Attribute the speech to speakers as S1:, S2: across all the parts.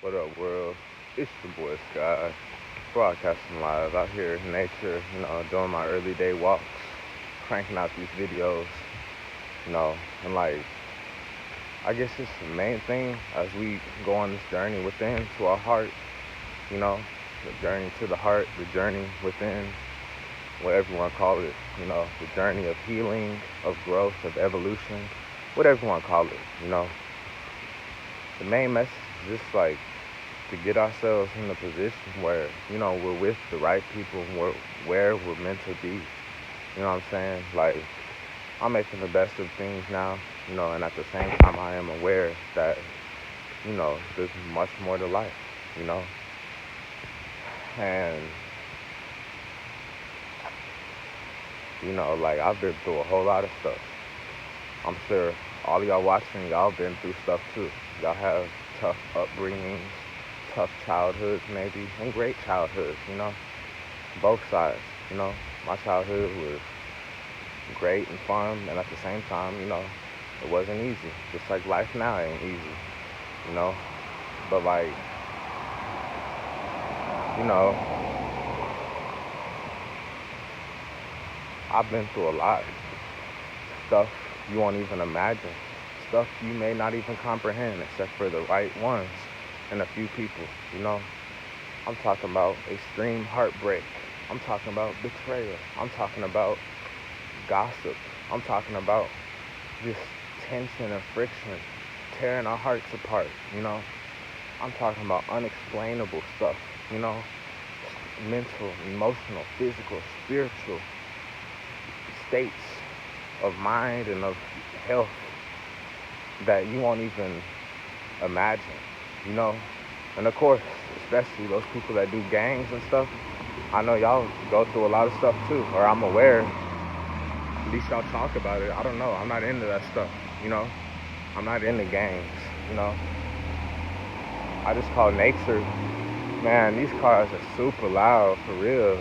S1: What up, world? It's your boy Sky, broadcasting live out here in nature, doing my early day walks, cranking out these videos, and I guess it's the main thing as we go on this journey within to our heart, you know, the journey to the heart, the journey within, whatever you want to call it, the journey of healing, of growth, of evolution, whatever you want to call it, the main message is just like to get ourselves in a position where, we're with the right people, where we're meant to be. You know what I'm saying? Like, I'm making the best of things now, and at the same time, I am aware that, there's much more to life, you know? And, like, I've been through a whole lot of stuff. I'm sure all of y'all watching, y'all been through stuff too. Y'all have tough upbringings, tough childhoods maybe, and great childhoods, both sides, you know. My childhood was great and fun, and at the same time, it wasn't easy. Just like life now ain't easy, you know. But like, you know, I've been through a lot. Stuff you won't even imagine. Stuff you may not even comprehend except for the right ones and a few people, you know. I'm talking about extreme heartbreak. I'm talking about betrayal. I'm talking about gossip. I'm talking about just tension and friction, tearing our hearts apart, I'm talking about unexplainable stuff, mental, emotional, physical, spiritual states of mind and of health that you won't even imagine, you know? And of course, especially those people that do gangs and stuff, I know y'all go through a lot of stuff too, or I'm aware. At least y'all talk about it. I don't know. I'm not into that stuff, you know? I'm not into gangs, you know? I just call nature. Man, these cars are super loud, for real.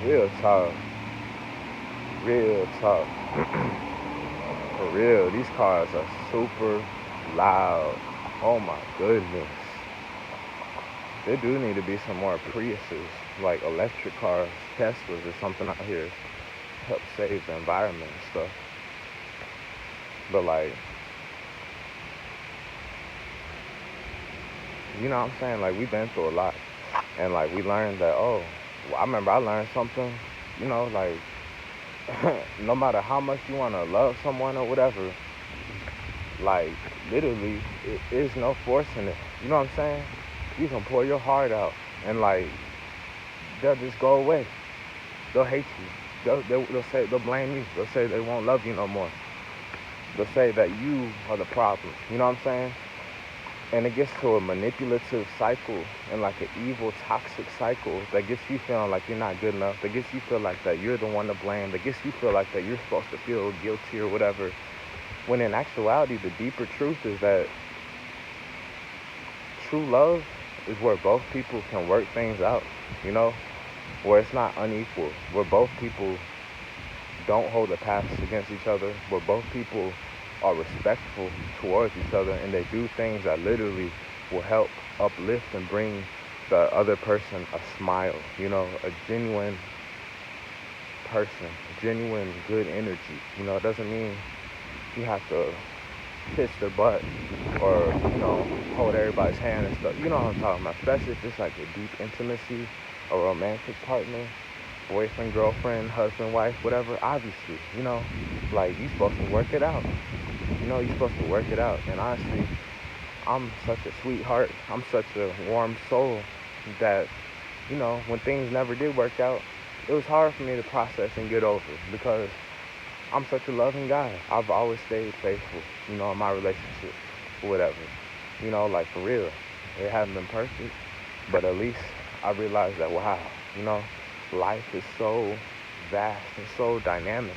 S1: Real talk. Real talk. For real, these cars are super loud. Oh my goodness. There do need to be some more Priuses, like electric cars, Teslas or something out here to help save the environment and stuff. But like, you know what I'm saying? Like, we've been through a lot. And like, we learned that, I remember I learned something, like, no matter how much you want to love someone or whatever, like, literally, it is no forcing it. You know what I'm saying? You can pour your heart out and like, they'll just go away. They'll hate you. They'll blame you. They'll say they won't love you no more. They'll say that you are the problem. You know what I'm saying? And it gets to a manipulative cycle and like an evil, toxic cycle that gets you feeling like you're not good enough. That gets you feel like that you're the one to blame. That gets you feel like that you're supposed to feel guilty or whatever. When in actuality, the deeper truth is that true love is where both people can work things out, where it's not unequal, where both people don't hold the past against each other, where both people are respectful towards each other and they do things that literally will help uplift and bring the other person a smile, a genuine person, genuine good energy. It doesn't mean you have to kiss their butt or, hold everybody's hand and stuff. You know what I'm talking about, especially if it's like a deep intimacy, a romantic partner, boyfriend, girlfriend, husband, wife, whatever. Obviously, like, you're supposed to work it out. You're supposed to work it out. And honestly, I'm such a sweetheart. I'm such a warm soul that, when things never did work out, it was hard for me to process and get over because I'm such a loving guy. I've always stayed faithful, in my relationship or whatever. Like, for real. It hasn't been perfect, but at least I realized that, wow, life is so vast and so dynamic.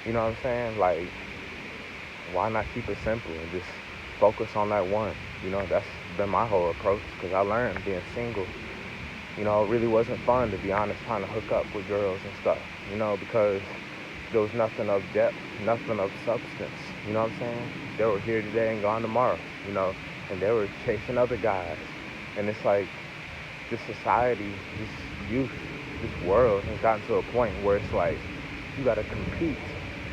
S1: You know what I'm saying? Like, why not keep it simple and just focus on that one? That's been my whole approach because I learned being single. It really wasn't fun, to be honest, trying to hook up with girls and stuff, because there was nothing of depth, nothing of substance. You know what I'm saying? They were here today and gone tomorrow, and they were chasing other guys. And it's like this society, this youth, this world has gotten to a point where it's like you gotta compete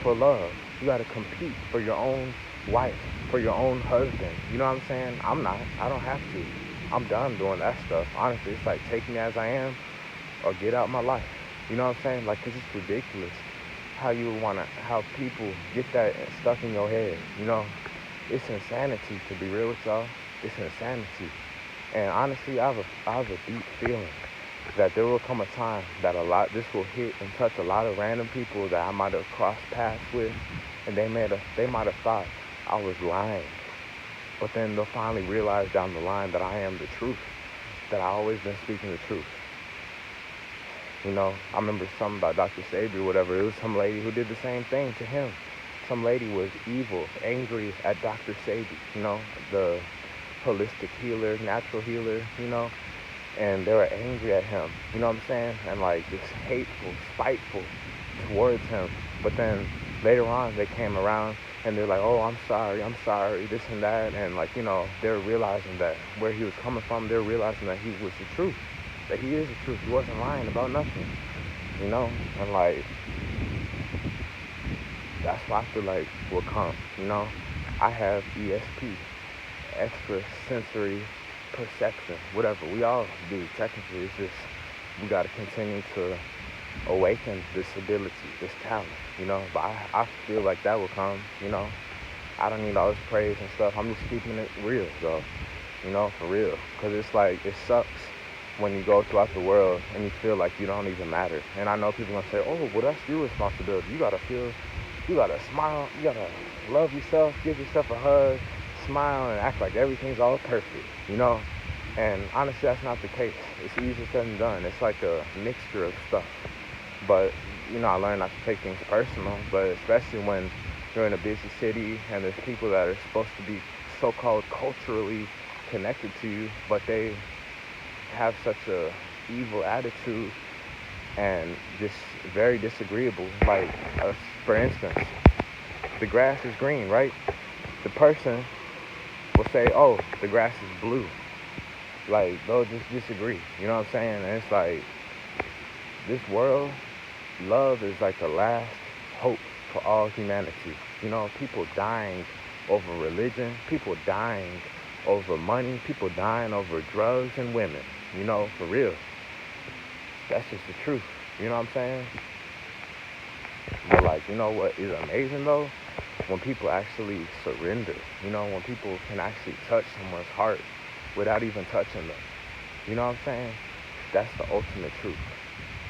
S1: for love. You gotta compete for your own wife, for your own husband. You know what I'm saying? I'm not. I don't have to. I'm done doing that stuff. Honestly, it's like take me as I am or get out my life. You know what I'm saying? Like, 'cause it's ridiculous how you wanna, how people get that stuck in your head. You know, it's insanity to be real with y'all. It's insanity. And honestly, I have a deep feeling that there will come a time that this will hit and touch a lot of random people that I might have crossed paths with, and they might have thought I was lying, but then they'll finally realize down the line that I am the truth, that I always been speaking the truth. You know, I remember something about Dr. Sabi or whatever. It was some lady who did the same thing to him. Some lady was evil, angry at Dr. Sabi, you know, the holistic healer, natural healer, you know, and they were angry at him, you know what I'm saying? And like just hateful, spiteful towards him. But then later on they came around and they're like, oh, I'm sorry, this and that. And like, you know, they're realizing that where he was coming from, they're realizing that he was the truth, that he is the truth. He wasn't lying about nothing, you know? And like, that's why I feel like will come, you know? I have ESP, extra sensory perception, whatever. We all do, technically. It's just we got to continue to awaken this ability, this talent, you know? But I feel like that will come, you know? I don't need all this praise and stuff. I'm just keeping it real, though, you know, for real. Because it's like, it sucks when you go throughout the world and you feel like you don't even matter. And I know people going to say, oh, well, that's your responsibility. You got to smile, you got to love yourself, give yourself a hug, smile, and act like everything's all perfect, you know? And honestly, that's not the case. It's easier said than done. It's like a mixture of stuff. But, you know, I learned not to take things personal, but especially when you're in a busy city and there's people that are supposed to be so-called culturally connected to you, but they have such a evil attitude and just very disagreeable. Like, for instance, the grass is green, right? The person will say, oh, the grass is blue. Like, they'll just disagree. You know what I'm saying? And it's like, this world, love is like the last hope for all humanity. You know, people dying over religion, people dying over money, people dying over drugs and women. You know, for real. That's just the truth. You know what I'm saying? But like, you know what is amazing though? When people actually surrender. You know, when people can actually touch someone's heart without even touching them. You know what I'm saying? That's the ultimate truth.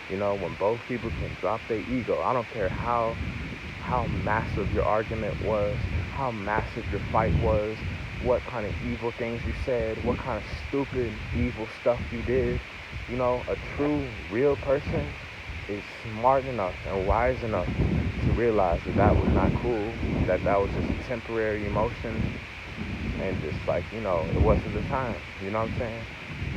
S1: You know, when both people can drop their ego. I don't care how massive your argument was, how massive your fight was, what kind of evil things you said, what kind of stupid, evil stuff you did. You know, a true, real person is smart enough and wise enough to realize that that was not cool, that that was just a temporary emotion, and just like, you know, it wasn't the time. You know what I'm saying?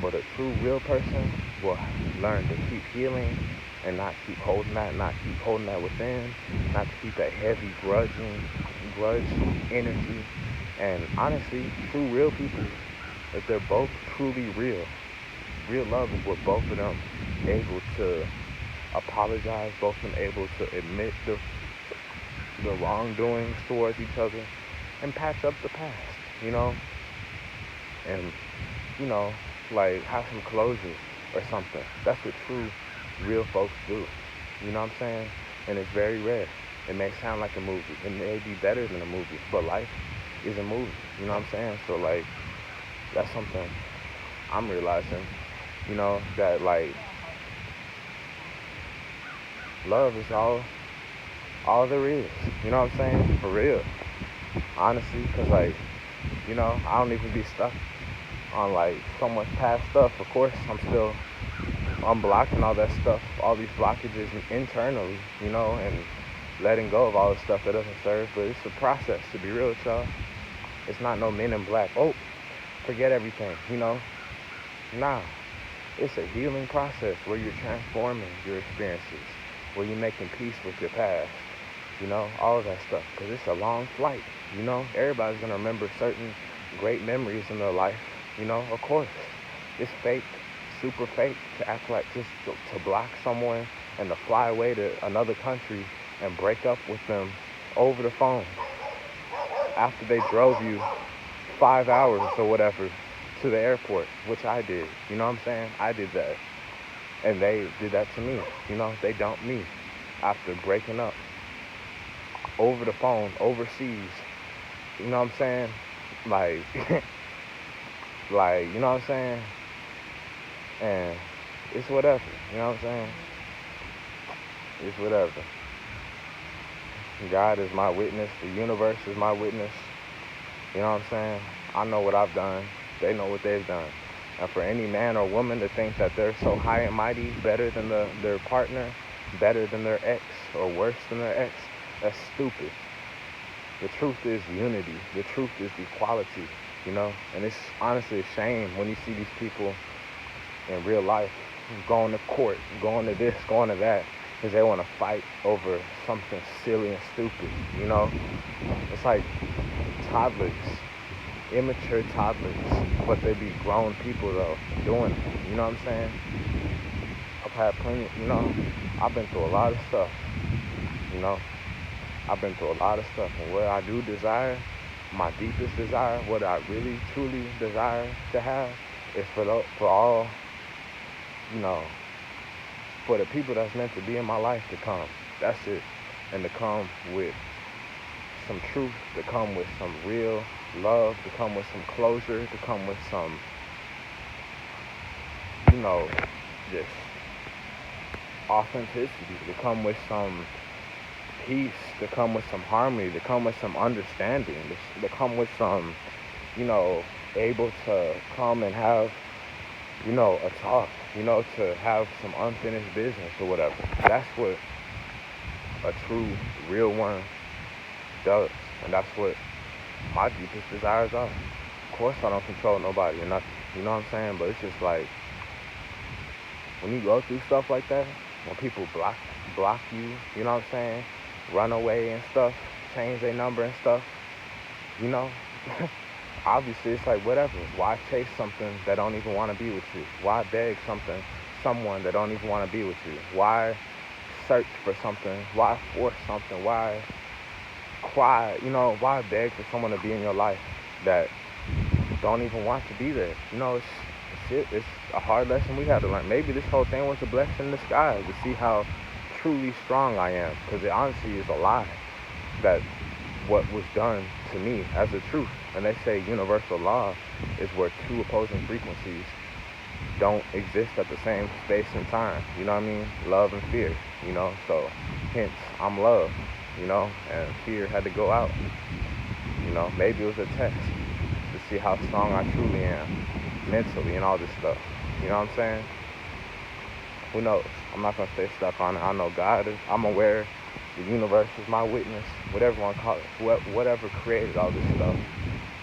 S1: But a true, real person will learn to keep healing and not keep holding that, not keep holding that within, not to keep that heavy grudge energy. And honestly, true, real people, if they're both truly real love is what both of them able to apologize, both of them able to admit the wrongdoings towards each other and patch up the past, you know, and you know, like have some closure or something. That's what true, real folks do. You know what I'm saying? And it's very rare. It may sound like a movie. It may be better than a movie, but life is a movie. You know what I'm saying? So like, that's something I'm realizing. You know that like love is all there is. You know what I'm saying? For real. Honestly, because like, you know, I don't even be stuck on like so much past stuff. Of course, I'm still unblocking all that stuff, all these blockages internally, you know, and letting go of all the stuff that doesn't serve. But it's a process, to be real with y'all. It's not no Men in Black. Oh, forget everything, you know. Nah, it's a healing process where you're transforming your experiences, where you're making peace with your past, you know, all of that stuff. Because it's a long flight, you know. Everybody's going to remember certain great memories in their life, you know, of course. It's fake, super fake to act like just to block someone and to fly away to another country and break up with them over the phone after they drove you 5 hours or whatever to the airport, which I did. You know what I'm saying? I did that. And they did that to me. You know, they dumped me after breaking up over the phone, overseas. You know what I'm saying? Like, you know what I'm saying? And it's whatever. You know what I'm saying? It's whatever. God is my witness. The universe is my witness. You know what I'm saying? I know what I've done. They know what they've done. And for any man or woman to think that they're so high and mighty, better than their partner, better than their ex, or worse than their ex, that's stupid. The truth is unity. The truth is equality, you know? And it's honestly a shame when you see these people in real life going to court, going to this, going to that, because they want to fight over something silly and stupid, you know? It's like toddlers, immature toddlers, but they be grown people though doing it. You know what I'm saying? I've had plenty, you know, I've been through a lot of stuff, you know. I've been through a lot of stuff, and what I do desire, my deepest desire, what I really truly desire to have, is for all, you know, for the people that's meant to be in my life to come. That's it, and to come with some truth, to come with some real love, to come with some closure, to come with some, you know, just authenticity, to come with some peace, to come with some harmony, to come with some understanding, to come with some, you know, able to come and have, you know, a talk, you know, to have some unfinished business or whatever. That's what a true, real one does. And that's what my deepest desires are. Of course I don't control nobody or nothing, you know what I'm saying? But it's just like, when you go through stuff like that, when people block you, you know what I'm saying? Run away and stuff, change their number and stuff, you know? Obviously, it's like, whatever. Why chase something that don't even want to be with you? Why beg someone that don't even want to be with you? Why search for something? Why force something? Why cry? You know, why beg for someone to be in your life that don't even want to be there? You know, it's a hard lesson we had to learn. Maybe this whole thing was a blessing in disguise to see how truly strong I am, because it honestly is a lie that what was done to me as a truth. And they say universal law is where two opposing frequencies don't exist at the same space and time. You know what I mean? Love and fear, you know? So hence, I'm love, you know? And fear had to go out. You know, maybe it was a test to see how strong I truly am mentally and all this stuff. You know what I'm saying? Who knows? I'm not going to stay stuck on it. I know God is, I'm aware the universe is my witness, whatever you want to call it. Whatever created all this stuff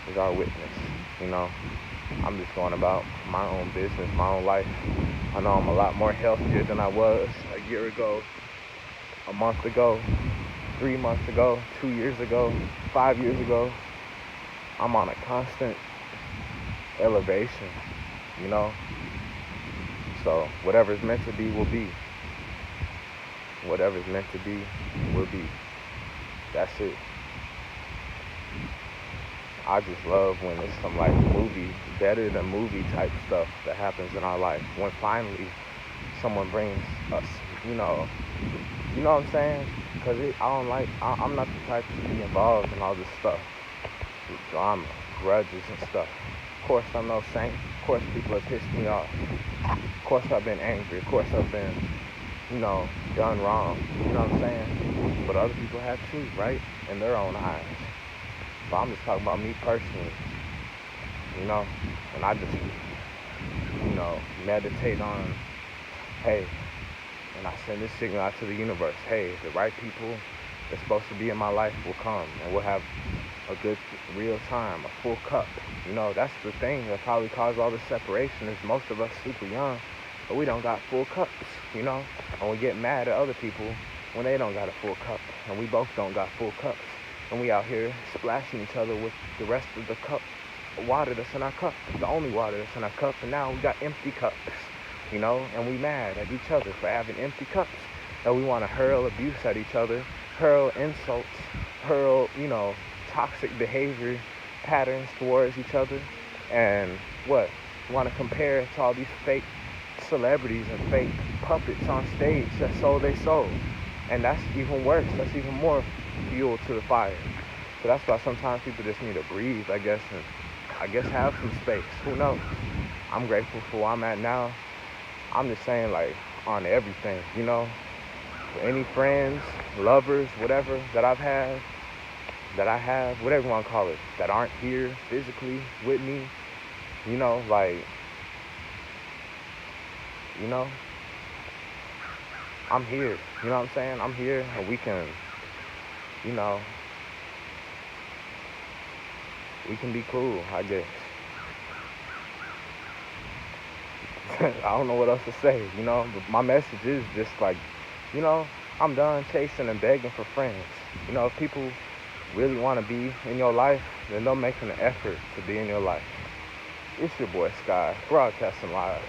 S1: is our witness, you know? I'm just going about my own business, my own life. I know I'm a lot more healthier than I was a year ago, a month ago, 3 months ago, 2 years ago, 5 years ago. I'm on a constant elevation, you know? So whatever's meant to be will be. Whatever's meant to be will be. That's it. I just love when it's some like movie, better than movie type stuff that happens in our life. When finally someone brings us, you know what I'm saying? Because I'm not the type to be involved in all this stuff. With drama, grudges and stuff. Of course I'm no saint. Of course people have pissed me off. Of course I've been angry. Of course I've been, you know, done wrong. You know what I'm saying? But other people have too, right? In their own eyes. But I'm just talking about me personally, you know? And I just, you know, meditate on, hey, and I send this signal out to the universe, hey, the right people that's supposed to be in my life will come, and we'll have a good real time, a full cup. You know, that's the thing that probably caused all the separation is most of us super young, but we don't got full cups, you know? And we get mad at other people when they don't got a full cup, and we both don't got full cups. And we out here splashing each other with the rest of the cup, water that's in our cup, the only water that's in our cup, and now we got empty cups, and we mad at each other for having empty cups, and we want to hurl abuse at each other, hurl insults, hurl, toxic behavior patterns towards each other, and what? Want to compare to all these fake celebrities and fake puppets on stage that sold their soul. And that's even worse. That's even more fuel to the fire. So that's why sometimes people just need to breathe, I guess, and I guess have some space. Who knows? I'm grateful for where I'm at now. I'm just saying, like, on everything, for any friends, lovers, whatever that I have, whatever you want to call it, that aren't here physically with me, like, you know, I'm here. You know what I'm saying? I'm here, and you know, we can be cool, I guess. I don't know what else to say, but my message is just like, you know, I'm done chasing and begging for friends. If people really want to be in your life, then they'll make an effort to be in your life. It's your boy Sky, broadcasting live.